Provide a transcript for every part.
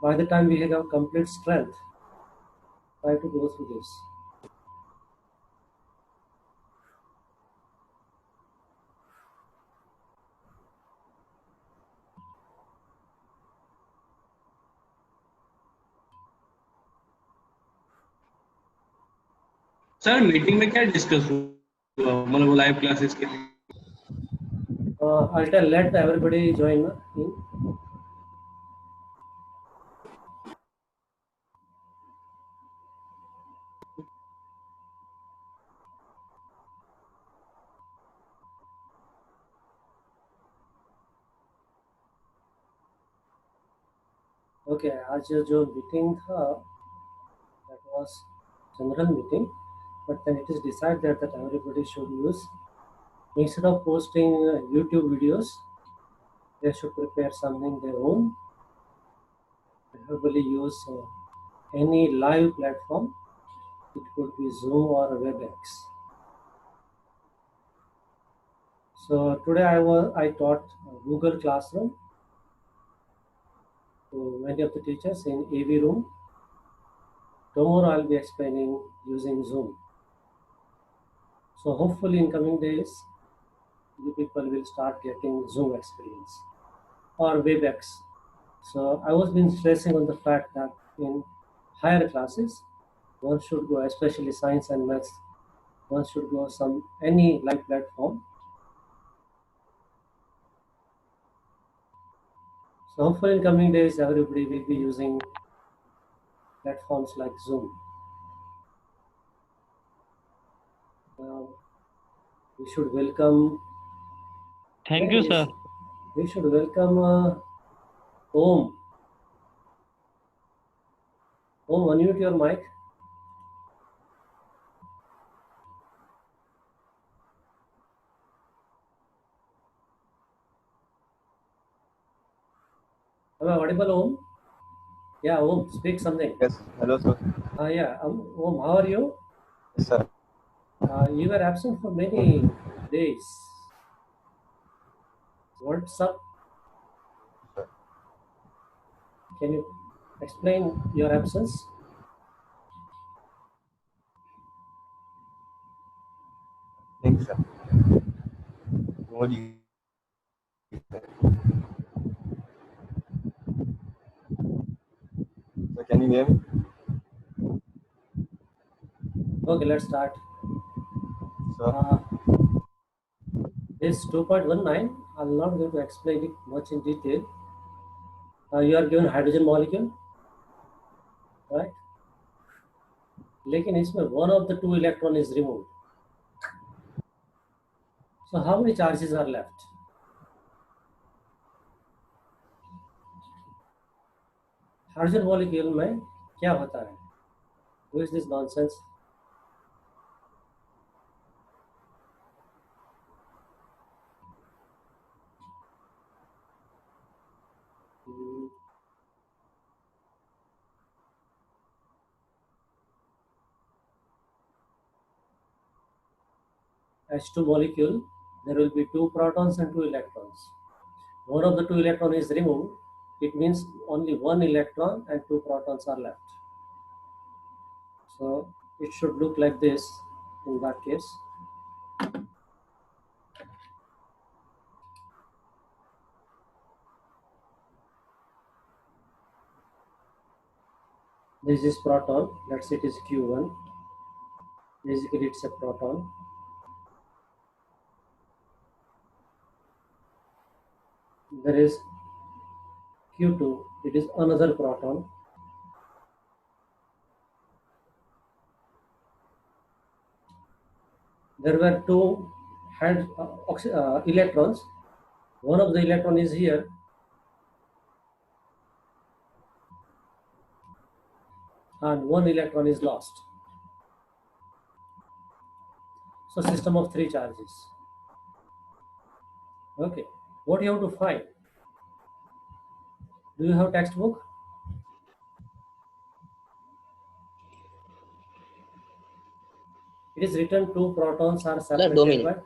By the time we have complete strength, try to go through this. Sir meeting में क्या discuss हुआ मतलब live classes के लिए? I'll tell, let everybody join in. Okay, आज जो मीटिंग था that was general meeting, but then it is decided that everybody should use, instead of posting YouTube videos, they should prepare something their own. Everybody use any live platform. It could be Zoom or WebEx. So today I taught Google Classroom to many of the teachers in AV room. Tomorrow I'll be explaining using Zoom. So hopefully in coming days, you people will start getting Zoom experience or WebEx. So I was been stressing on the fact that in higher classes, one should go, especially science and maths, one should go any live platform. So hopefully in coming days, everybody will be using platforms like Zoom. We should welcome. Thank you, sir. We should welcome Om. Om, unmute your mic. Am I audible, Om? Yeah, Om, speak something. Yes, hello, sir. Yeah, Om, how are you? Yes, sir. You were absent for many days. What's up? Sir. Can you explain your absence? Thanks, sir. What do you? So can you hear me? Okay, let's start. So, This 2.19, I'm not going to explain it much in detail. You are given hydrogen molecule, right? लेकिन इसमें one of the two electron is removed. So how many charges are left? Hydrogen molecule में क्या होता है? Who is this nonsense? H2 molecule, there will be 2 protons and 2 electrons. One of the 2 electron is removed. It means only 1 electron and 2 protons are left. So it should look like this in that case. This is proton. Let's say it is Q1. Basically, it's a proton. There is Q2. It is another proton. There were 2 electrons. One of the electron is here. And 1 electron is lost. So system of 3 charges. Okay. What you have to find? Do you have textbook? It is written 2 protons are separated by.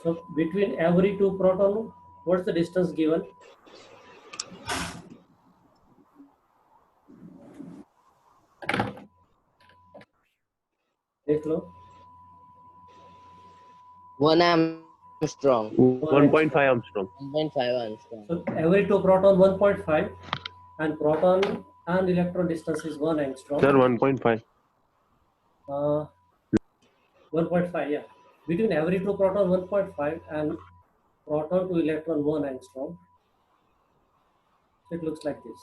So between every two proton, what's the distance given? देख लो. 1 Armstrong. 1.5 Armstrong. 1.5 Armstrong. So every two proton 1.5, and proton and electron distance is 1 angstrom. Sir, 1.5. 1.5, yeah. Between every two proton 1.5 and proton to electron 1 angstrom. So it looks like this.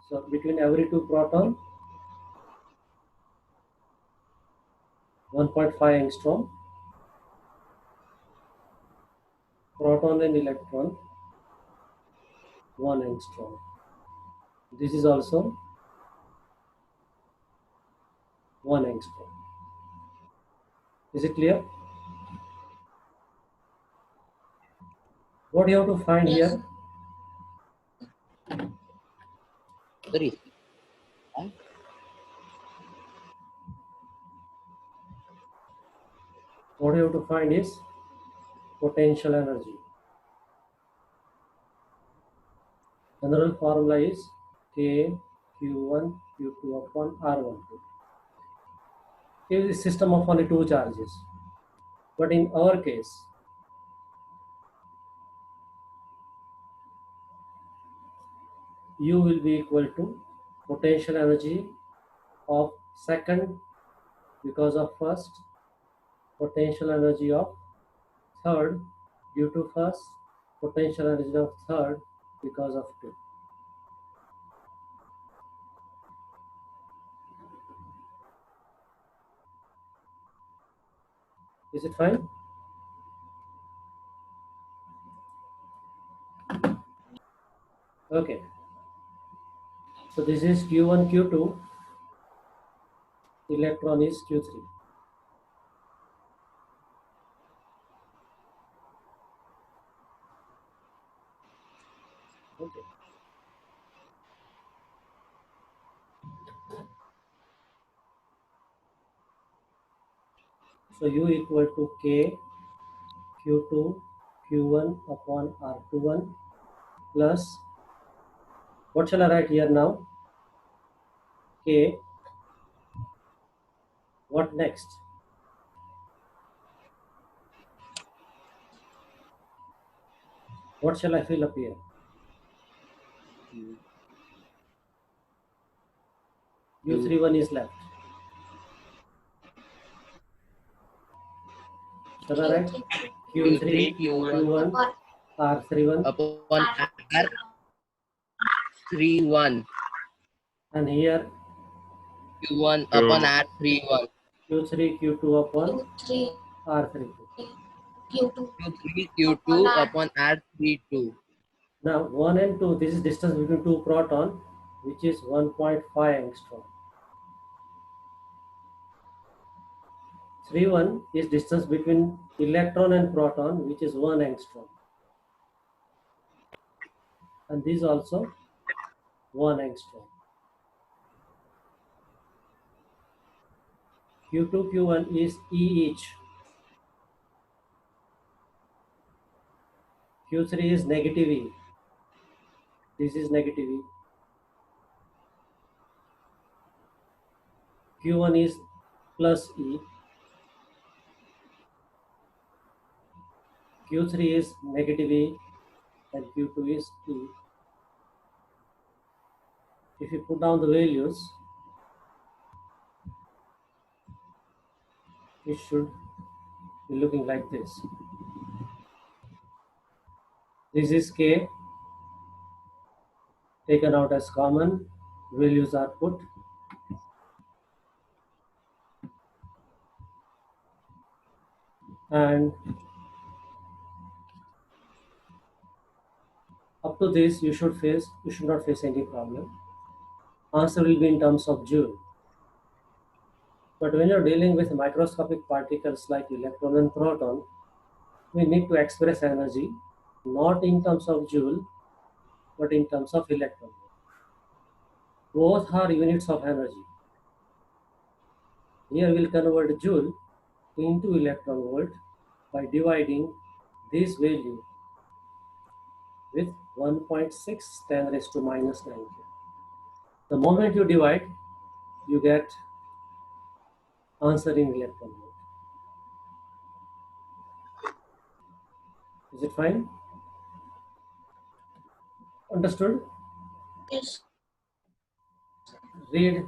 So between every two proton 1.5 angstrom, proton and electron 1 angstrom. This is also 1 angstrom. Is it clear? What you have to find here? Sorry. What you have to find is potential energy. General formula is K Q1 Q2 upon R12. It is a system of only two charges. But in our case, U will be equal to potential energy of second because of first, potential energy of third due to first, potential energy of third because of two. Is it fine? Okay. So this is Q1, Q2, electron is Q3. Okay. So U equal to K Q2 Q1 upon R21 plus, what shall I write here now? K, what next? What shall I fill up here? U31 is left. Shall I write? Q3, Q1, R31, Upon R31. and here Q1 upon R31. Q3, Q2 upon Q3, R32. Q2, Q3, Q2 upon R32. Now 1 and 2, this is distance between two proton, which is 1.5 angstrom. 3,1 is distance between electron and proton, which is 1 angstrom. And this also 1 angstrom. Q2, Q1 is E each. Q3 is negative E. This is negative E. Q1 is plus E. Q3 is negative E and Q2 is E. If you put down the values, it should be looking like this. This is K taken out as common, values are put. And up to this, you should not face any problem. Answer will be in terms of joule. But when you're dealing with microscopic particles like electron and proton, we need to express energy not in terms of joule, but in terms of electron volt. Both are units of energy. Here we'll convert joule into electron volt by dividing this value with 1.6 10 raised to minus 9. The moment you divide, you get answer in electron volt. Is it fine? Understood? Yes. Read.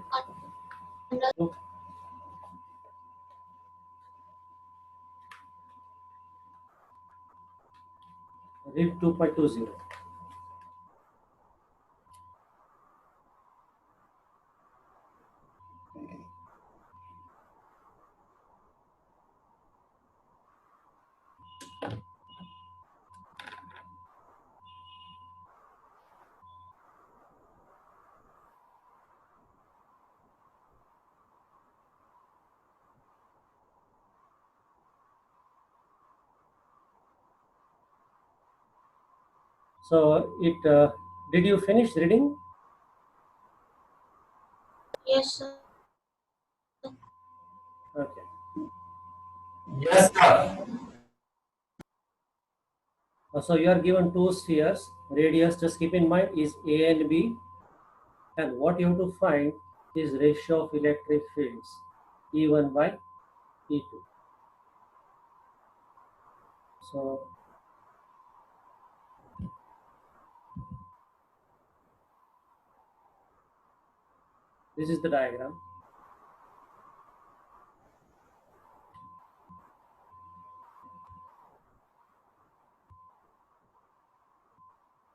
Read 2.20. So did you finish reading? Yes, sir. Okay. Yes, sir. So you are given two spheres. Radius, just keep in mind, is A and B. And what you have to find is ratio of electric fields, E1 by E2. So this is the diagram.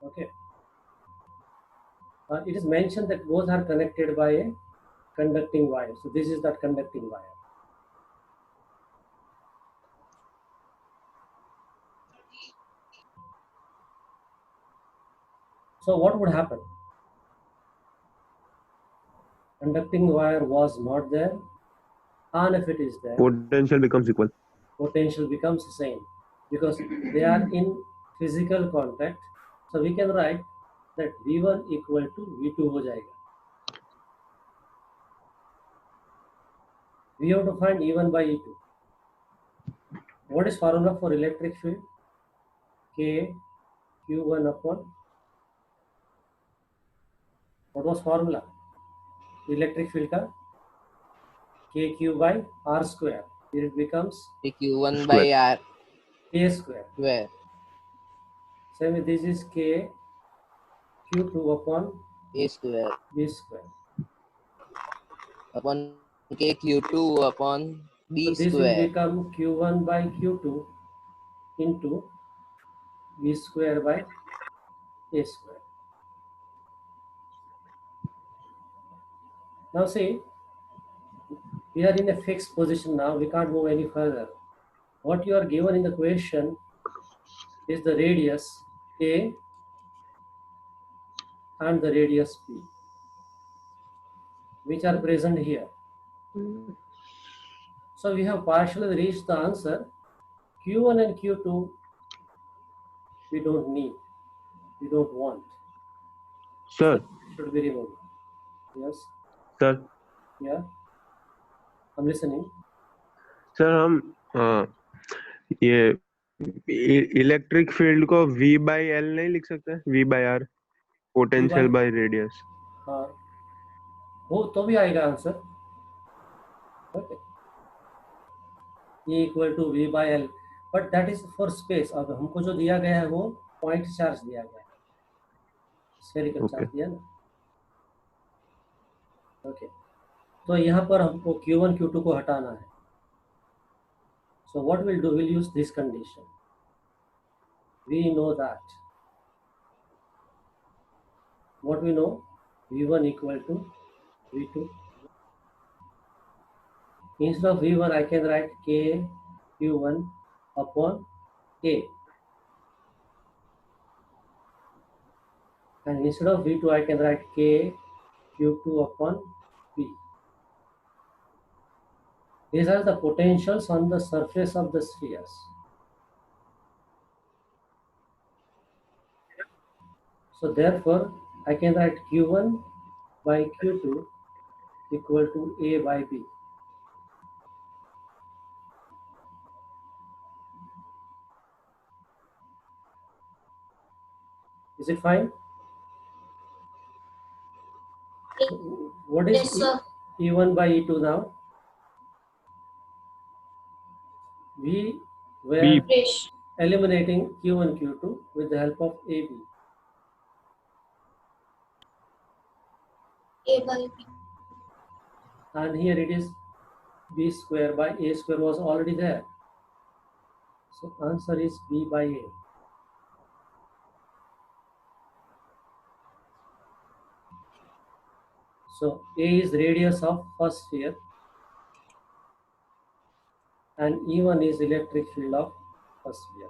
Okay. It is mentioned that both are connected by a conducting wire. So this is that conducting wire. So what would happen? Conducting wire was not there, and if it is there, Potential becomes equal. potential becomes the same because they are in physical contact. So we can write that V1 equal to V2 हो जाएगा. We have to find E1 by E2. What is formula for electric field? K Q1 upon, what was formula? Electric field का KQ by R square. Here it becomes Q1 by R K square. square. Same with this is K Q2 upon A square B square. upon K Q2 upon B So this will square. become Q1 by Q2 into B square by A square. Now see, we are in a fixed position now. We can't move any further. What you are given in the question is the radius A and the radius B, which are present here. So we have partially reached the answer. Q1 and Q2 we don't need, we don't want. Sir, Should be removed. Yes. sir, Yeah. I'm listening. sir हम ये electric field को V by L नहीं लिख सकते? V by R, potential by radius. हाँ, वो तो भी आएगा answer. Okay. E equal to V by L, but that is for space. अब हमको जो दिया गया है वो पॉइंट चार्ज दिया गया है, स्फेरिकल चार्ज दिया ना. ओके. तो यहाँ पर हमको Q1 Q2 को हटाना है. So what we'll do, we'll use this condition. We know that. What we know? V1 equal to V2. Instead of V1, I can write K Q1 upon A. And instead of V2, I can write K Q2 upon P. These are the potentials on the surface of the spheres. So therefore, I can write Q1 by Q2 equal to A by B. Is it fine? So what is Yes, sir. E1 by E2 now? We were B. Yes. eliminating Q1, Q2 with the help of AB. A by B. And here it is B square by A square was already there. So answer is B by A. So A is radius of first sphere and E1 is electric field of first sphere.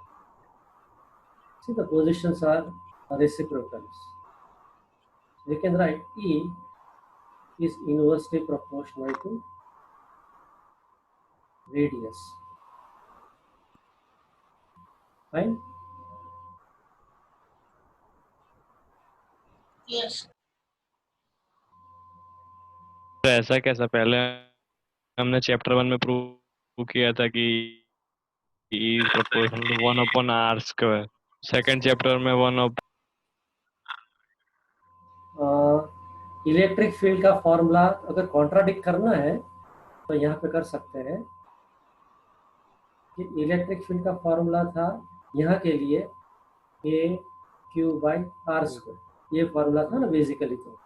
See, the positions are reciprocals. We can write E is inversely proportional to radius. Fine? Yes. तो ऐसा कैसा, पहले हमने chapter 1 में prove किया था कि E is proportional to 1 upon R square. Second chapter में 1 upon इलेक्ट्रिक फील्ड का फॉर्मूला अगर कॉन्ट्राडिक्ट करना है तो यहाँ पे कर सकते हैं कि इलेक्ट्रिक फील्ड का फॉर्मूला था यहाँ के लिए a Q by R square, ये फॉर्मूला था ना बेसिकली, तो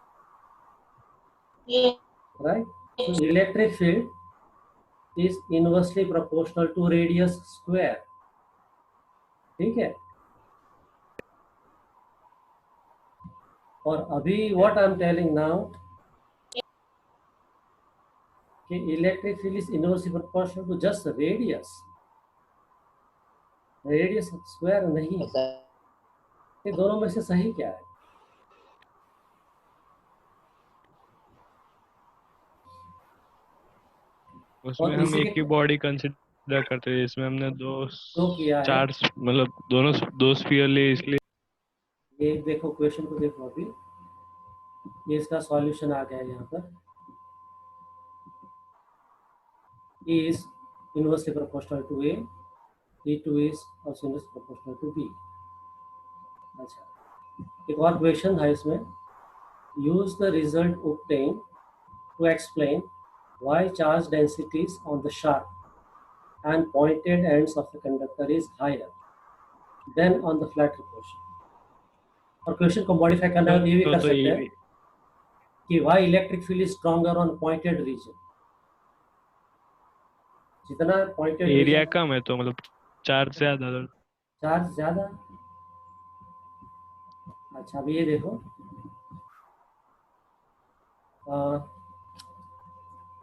Yes. राइट. तो electric field is inversely proportional to radius square. ठीक है. और अभी what I am telling now कि electric field is inversely proportional to just radius, radius square नहीं. ऐसा ये दोनों में से सही क्या है? उसमें और हम इसी एक के ही बॉडी कंसिडर करते हैं, इसमें हमने दो किया है. चार मतलब दो स्फीयर लिए, इसलिए ये देखो क्वेश्चन को देखो, अभी ये इसका सॉल्यूशन आ गया है यहाँ पर. E is inversely proportional to A, E2 is also inversely proportional to B. अच्छा, एक और क्वेश्चन है इसमें. use the result obtained to explain why charge densities on the sharp and pointed ends of the conductor is higher than on the flatter portion. और question को modify करना है, ये भी कर सकते हैं कि why electric field is stronger on pointed region. जितना pointed एरिया region, कम है तो मतलब चार्ज ज्यादा. चार्ज ज्यादा. अच्छा, अभी ये देखो,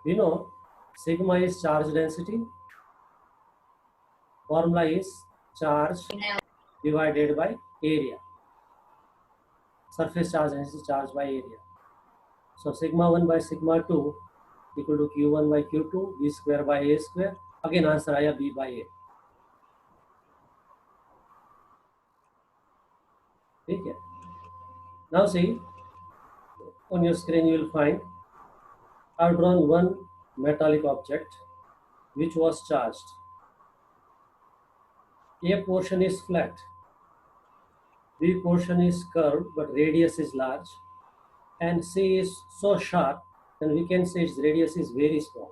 you know sigma is charge density, formula is charge divided by area, surface charge density charge by area. So sigma 1 by sigma 2 equal to q1 by q2 v square by a square. Again answer आया b by a. ठीक है. Now see, on your screen you will find I've drawn one metallic object which was charged. A portion is flat, B portion is curved but radius is large, and C is so sharp, then we can say its radius is very small.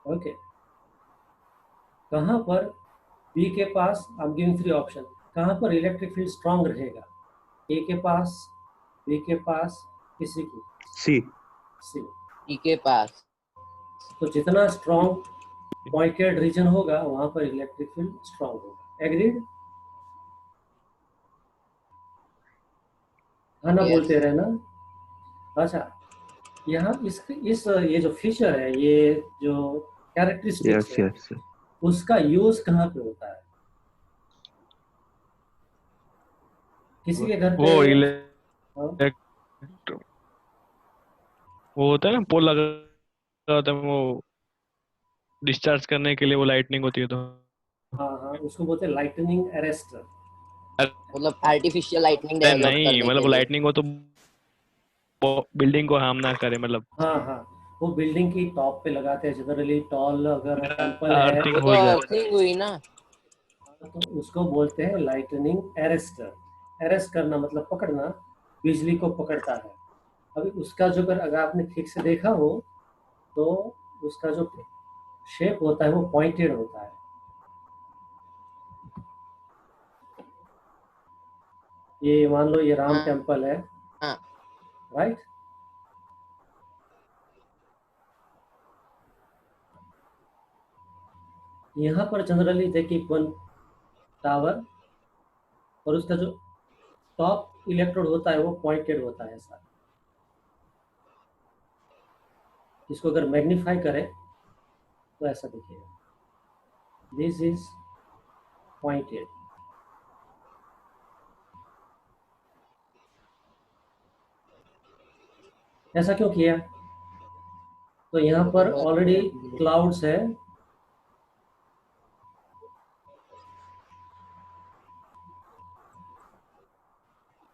Okay. कहाँ पर B के पास, I'm giving three option, कहाँ पर electric field strong रहेगा? A के पास, B के पास, किसी की? सी. C. E के पास. तो जितना स्ट्रॉन्ग पॉइंटेड रीजन होगा वहां पर इलेक्ट्रिक फील्ड स्ट्रॉन्ग होगा. एग्रीड? हाँ ना, Yes. बोलते रहे ना. अच्छा, यहाँ इस ये जो फीचर है, ये जो कैरेक्टरिस्टिक्स यस है, यस. उसका यूज कहाँ पे होता है? किसी के घर पे वो हाँ? वो होता है ना, पोल लगा होता है, वो डिस्चार्ज करने के लिए वो लाइटनिंग होती है तो. हाँ हाँ, उसको बोलते हैं लाइटनिंग अरेस्टर. मतलब आर्टिफिशियल लाइटनिंग अरे डेवलप नहीं, करने के मतलब लिए। लाइटनिंग हो तो बिल्डिंग को हार्म ना करे, मतलब हाँ हाँ, वो बिल्डिंग की टॉप पे लगाते हैं जनरली। टॉल अगर टेम्पल है अर्थिंग वो हो तो जाए। अर्थिंग हुई ना। तो उसको बोलते हैं लाइटनिंग एरेस्टर। एरेस्ट करना मतलब पकड़ना, बिजली को पकड़ता है। अभी उसका जो अगर आपने ठीक से देखा हो तो उसका जो शेप होता है वो पॉइंटेड होता है। ये मान लो ये राम हाँ टेम्पल है, हाँ राइट। यहाँ पर जनरली देखिए वन टावर, और उसका जो टॉप इलेक्ट्रोड होता है वो पॉइंटेड होता है ऐसा। इसको अगर मैग्नीफाई करें तो ऐसा दिखेगा, दिस इज पॉइंटेड। ऐसा क्यों किया? तो यहाँ वो तो पर बहुत ऑलरेडी क्लाउड्स है,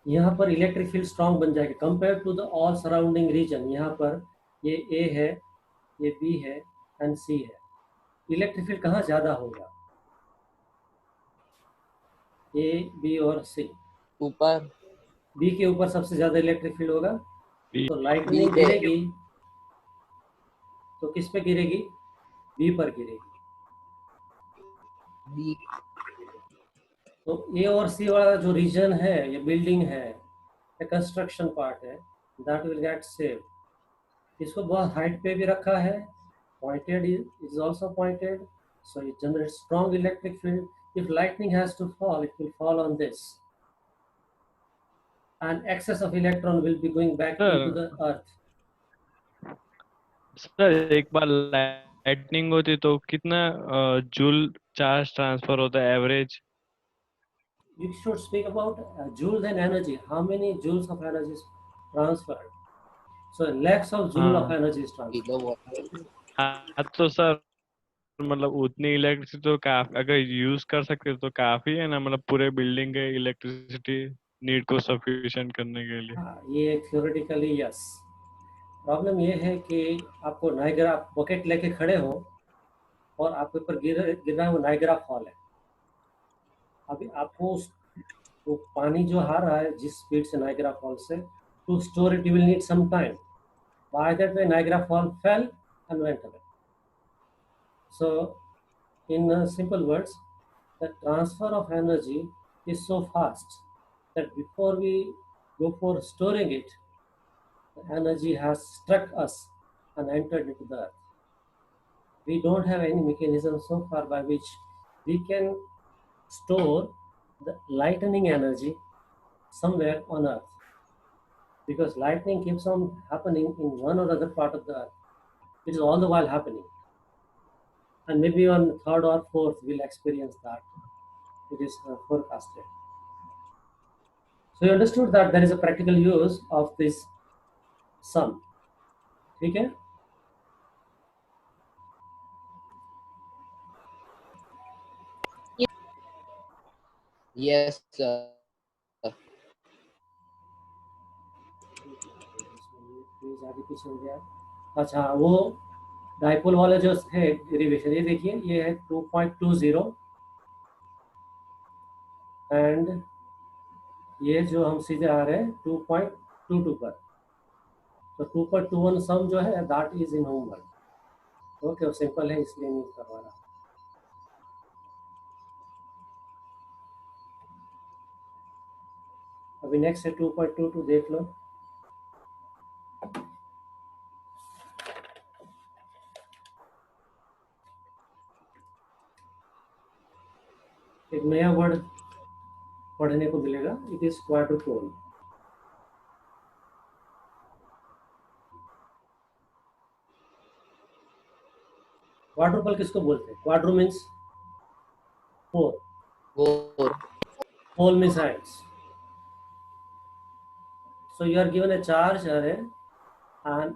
यहाँ पर इलेक्ट्रिक फील्ड स्ट्रांग बन जाएगा compare to the all surrounding region. यहाँ पर ये ए है, ये बी है एंड सी है। इलेक्ट्रिक फील्ड कहाँ ज्यादा होगा? ए, बी और सी। ऊपर। बी के ऊपर सबसे ज्यादा इलेक्ट्रिक फील्ड होगा, बी तो बी लाइटनिंग पे। गिरेगी तो किस पे गिरेगी? बी पर गिरेगी। बी। तो ए और सी वाला जो रीजन है, ये बिल्डिंग है, ये कंस्ट्रक्शन पार्ट है, दैट विल गेट सेव। इसको बहुत हाइट पे भी रखा है, pointed is also pointed, so it generates strong electric field. If lightning has to fall, it will fall on this, and excess of electron will be going back into sir, the earth. Sir एक बार lightning होती तो कितना joule charge transfer होता है average? You should speak about joules and energy. How many joules of energy is transferred? So lakhs of joule of हाँ energy is transferred. Kilowatt. हाँ, तो sir मतलब उतनी इलेक्ट्रिसिटी तो काफी, अगर यूज कर सकते तो काफी है ना, मतलब पूरे बिल्डिंग के इलेक्ट्रिसिटी नीड को सफिशिएंट करने के लिए। हाँ, ये theoretically yes. प्रॉब्लम ये है कि आपको नाइगरा, आप बकेट लेके खड़े हो और आपके ऊपर गिर रहा है वो नाइगरा फॉल है। अभी आपको वो पानी जो आ रहा है जिस स्पीड से नाइगरा फॉल से, to store it you will need some time. By that way Niagara fall fell and went away. So in simple words, the transfer of energy is so fast that before we go for storing it, the energy has struck us and entered into the earth. We don't have any mechanism so far by which we can store the lightning energy somewhere on earth, because lightning keeps on happening in one or other part of the earth. It is all the while happening, and maybe on third or fourth we'll experience that. It is forecasted. So you understood that there is a practical use of this sun. ठीक है? Yes sir. Please आगे पीछे हो गया। अच्छा, वो dipole वाले जो है डेरिवेशन, ये देखिए, ये है 2.20 एंड ये जो हम सीधे आ रहे हैं 2.22 पर। तो 2.21 सम जो है that is in homework. Okay, simple है इसलिए नहीं करवा रहा। अभी नेक्स्ट है 2.22, देख लो। एक नया वर्ड पढ़ने को मिलेगा, इट इज क्वाड्रुपोल। क्वाड्रुपल किसको बोलते हैं? Quadru means four, four. Pole means hands. So you are given a charge array and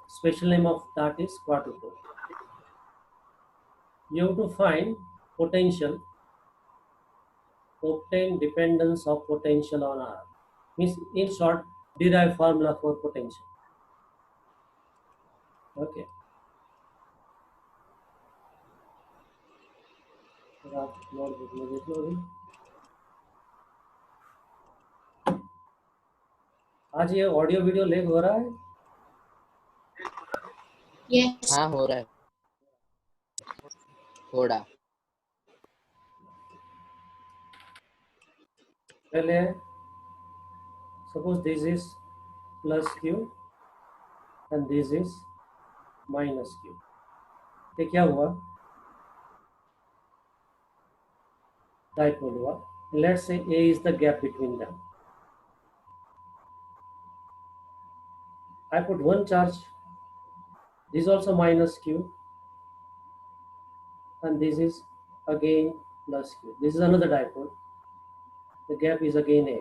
special name of that is quadrupole. You have to find potential obtain dependence of potential on R. Means, in short, derive formula for potential. Okay. तो आप notebook में देख लो अभी। आज ये audio video leg हो रहा है? Yes. हाँ हो रहा है थोड़ा। पहले suppose this is plus q and this is minus q. ये क्या हुआ? Dipole हुआ. Let's say A is the gap between them. I put one charge. This is also minus q, and this is again plus q. This is another dipole. The gap is again A.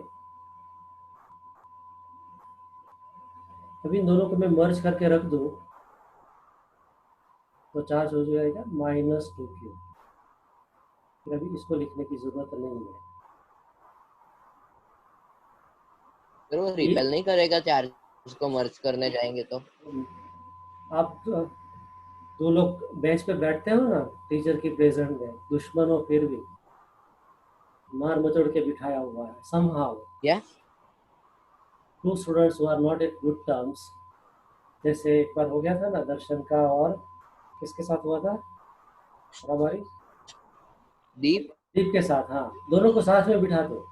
अभी इन दोनों को मैं मर्ज करके रख दूं तो charge हो जाएगा -2q. अभी इसको लिखने की जरूरत नहीं है. फिर वो रिपेल नहीं करेगा चार्ज उसको मर्ज करने जाएंगे तो? आप दो लोग बेंच पे बैठते हो ना, टीचर की प्रेजेंट में, दुश्मन हो फिर भी मार मचोड़ के बिठाया हुआ है. somehow क्या? two students who are not at good terms, जैसे एक बार हो गया था ना दर्शन का और किसके साथ हुआ था हमारी दीप के साथ. हाँ, दोनों को साथ में बिठा दो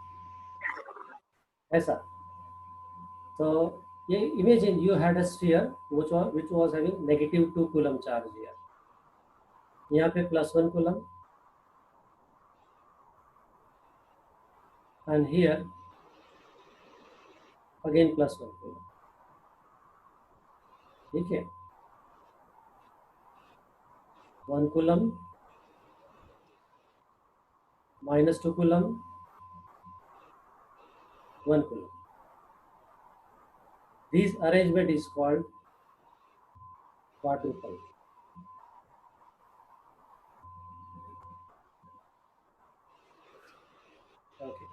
ऐसा. तो ये imagine you had a sphere which was having -2 coulomb charge here. यहाँ पे +1 coulomb and here again +1 coulomb. ठीक है, 1 coulomb, -2 coulomb, 1 coulomb. This arrangement is called quadruple. Okay.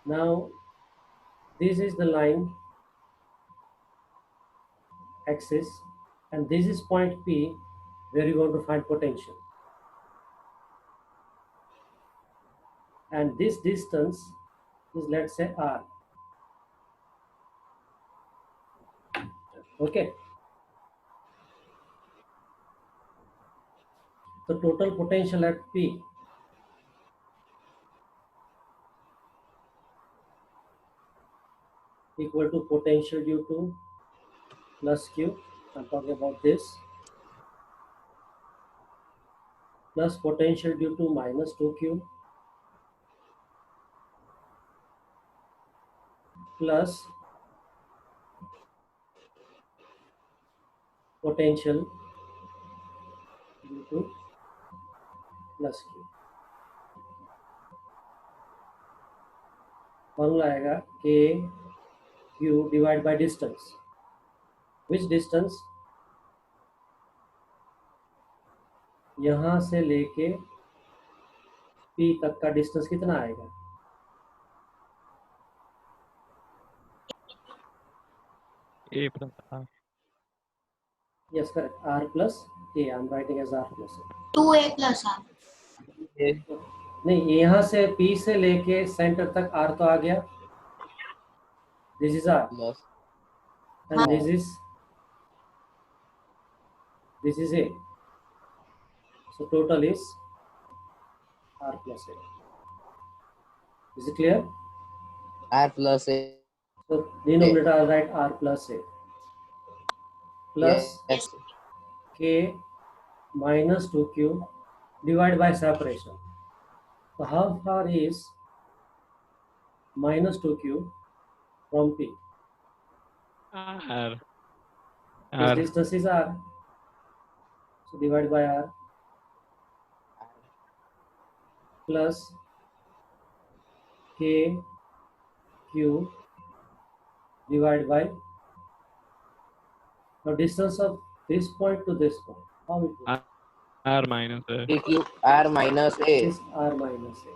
Now this is the line axis, and this is point P where you want to find potential. And this distance is, let's say, R. Okay. The total potential at P equal to potential due to plus Q. I'm talking about this, plus potential due to -2Q, plus potential due to plus Q. Formula आएगा K Q divide by distance. Which distance? यहाँ से लेके P तक का distance कितना आएगा? A plus R. Yes, correct. R plus A. I'm writing as R plus A. 2A plus R. नहीं, यहाँ से P से लेके सेंटर तक R तो आ गया. This is R, plus and this is A. So total is R plus A. Is it clear? R plus A. So denominator I'll write R plus A plus Yes. K minus 2Q divided by separation. So how far is -2Q from P? R. This R. distance is R. So divide by R plus K Q divided by, now distance of this point to this point. How it works? R minus A. AQ R minus A. is R minus A.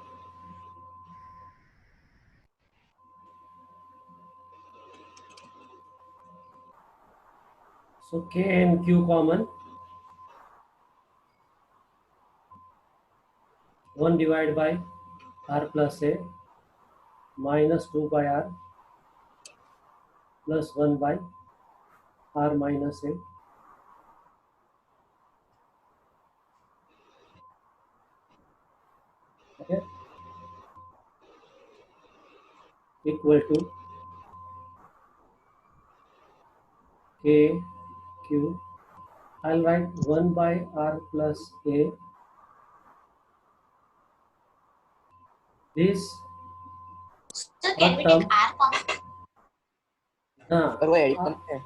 So K and Q common. 1 divided by R plus A minus 2 by R plus 1 by R minus A. Okay. Equal to K, Q. I'll write 1 by R plus A. This Sir, can we term, take R common? पर वो addition है.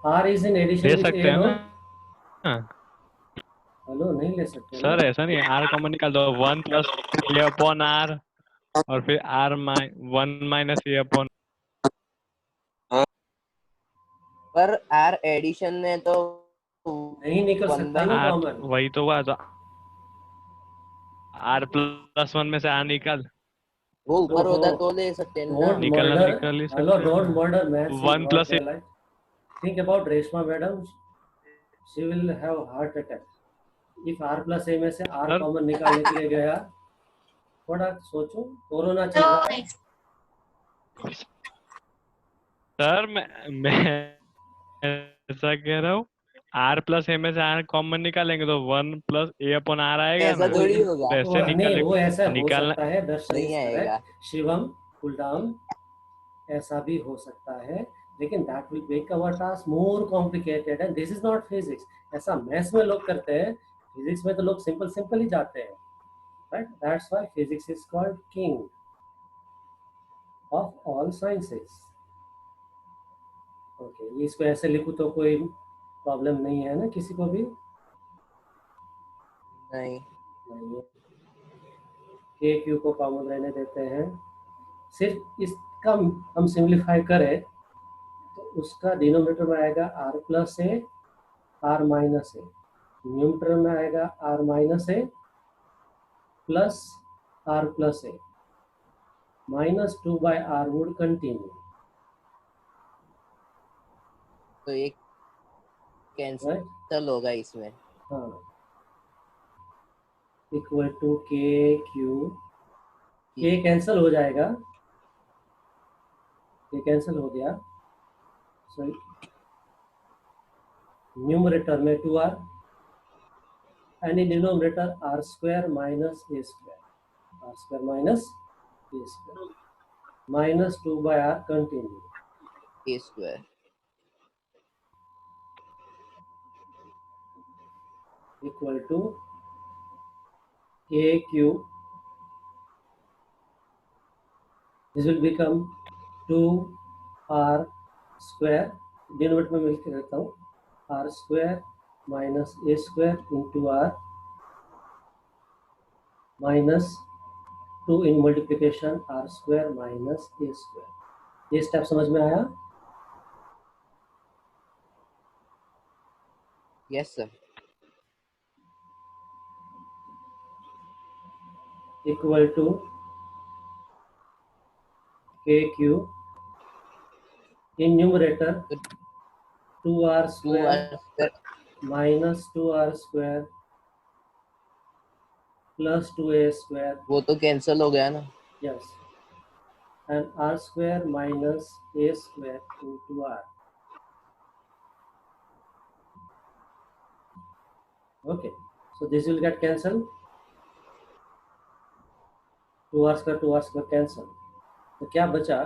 R is in addition ले with सकते A, हैं no? ना. हाँ, hello, नहीं ले सकते ना? सर ऐसा नहीं है. R कॉमन निकाल दो. 1 प्लस A अपॉन R और फिर R 1 माइनस A अपॉन. पर R एडिशन में तो नहीं निकल सकता ना R कॉमन. वही तो हुआ. तो R प्लस 1 में से R निकाल. वो ऊपर ओहो. होता तो ले सकते हैं ना. Don't निकलना murder. निकल ही Hello, सकते don't हैं. murder maths. is 1 not plus their life. Think about Reshma madam. She will have heart attack. If R plus A में से R Sir. कॉमन निकालने के लिए गया, थोड़ा सोचो. कोरोना चल So, रहा है. next. सर मैं ऐसा कह रहा हूँ. R प्लस A में से R कॉमन निकालेंगे तो 1 प्लस A अपॉन R आएगा ऐसा ना. थोड़ी होगा. तो ऐसे नहीं, निकाले वो ऐसा हो निकालना. सकता है. दर्शन नहीं is आएगा. correct. Shivam, cool down. ऐसा भी हो सकता है, लेकिन that will make our task more complicated and this is not physics. ऐसा मैथ्स में लोग करते हैं. फिजिक्स में तो लोग सिंपल ही जाते हैं, right? That's why physics is called king of all sciences. Okay, इसको ऐसे लिखूं तो कोई प्रॉब्लम नहीं है ना किसी को भी? नहीं. नहीं. के क्यू को कॉमन रहने देते हैं. सिर्फ इसका हम सिंप्लीफाई करें तो उसका डिनोमिनेटर में आएगा R प्लस ए, R माइनस ए. न्यूमरेटर में आएगा R minus A plus R plus A. Minus 2 by R would continue. तो ये कैंसिल होगा इसमें. हाँ. इक्वल टू के क्यू. के कैंसिल हो जाएगा. ये कैंसिल हो गया. सो न्यूमरेटर में 2R and in denominator R square minus A square. R square minus A square. Minus 2 by R continue. A square. Equal to AQ. This will become 2R square. Denominator में मिलकर रखता हूँ. R square minus A square into R minus 2 in multiplication R square minus A square. ये step समझ में आया? Yes sir. Equal to KQ in numerator 2R 2R square square minus 2R square plus 2A square. वो तो cancel हो गया ना. Yes. And R square minus A square into R. Okay. So this will get cancelled. 2R square cancel. तो क्या बचा?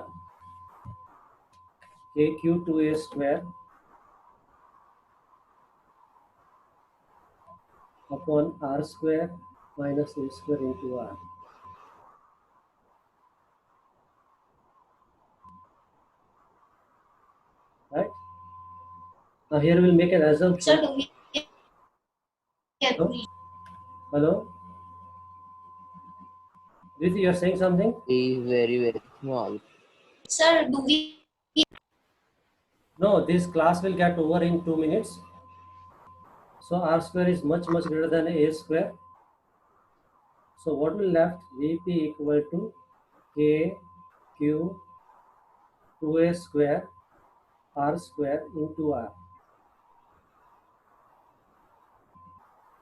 KQ 2A square upon R square minus A square into R. Right? Now here we'll make an assumption. Sir, do we agree? Hello? Riti, you are saying something? Is very small. Sir, do we No, this class will get over in 2 minutes. So r square is much greater than a square. So what will left? Vp equal to k q 2a square r square into r.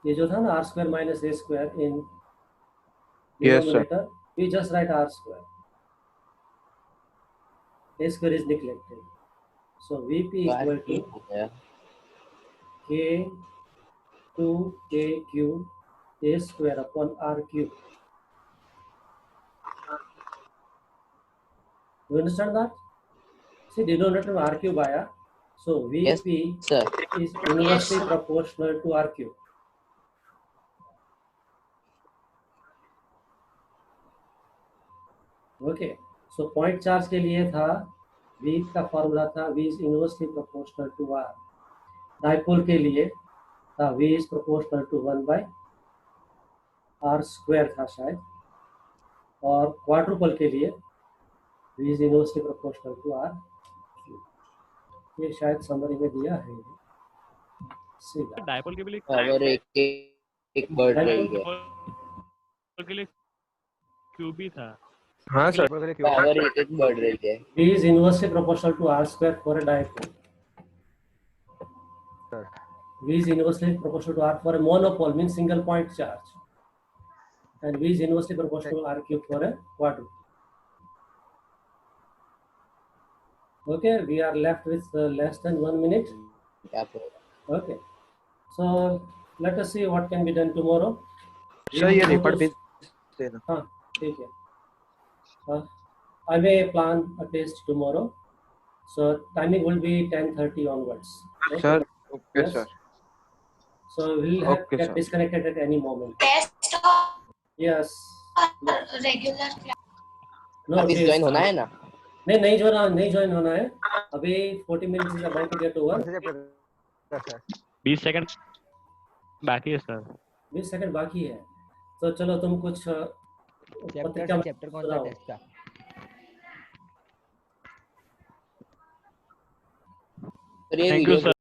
ये जो था ना r square minus a square in Yes, sir. denominator, we just write r square. A square is neglected. So Vp equal to हो गया k 2 k cube a square upon r cube. You understand that? See, denominator में r cube आया. So Yes, Vp sir. is inversely sir. proportional to r cube. Okay so point charge के लिए था V का formula था V is inversely proportional to R. Dipole के लिए था V is proportional to 1/r square था शायद, और क्वाड्रुपल के लिए V is inversely proportional to R. ये शायद समरी में दिया है सीधा. डायपोल के लिए पावर एक बढ़ रही है, डायपोल के लिए क्यूब ही था. हाँ सर. पावर एक बढ़ रही है. V is inversely proportional to R square for a dipole. Sir. V is inversely proportional to R for a monopole, means single point charge. And V is inversely proportional to R cube for a quadruple. Okay, we are left with less than 1 minute. क्या करें? Okay. So let us see what can be done tomorrow. Sir ये record भी देना. हाँ, ठीक है. I may plan a test tomorrow. So timing will be 10:30 onwards. Okay? Sir, okay, Yes. sir. So we'll have Okay, get sir. disconnected at any moment. Test और Yes. Regular class. No, office yes. Join होना है ना? नहीं join होना है. अभी 40 minutes is about to get over. 20 second बाकी है सर. 20 सेकंड बाकी है. तो चलो तुम कुछ पत्रिका में चैप्टर कौन सा सुनाओ. टेस्ट का? और ये Thank you, वीडियो sir.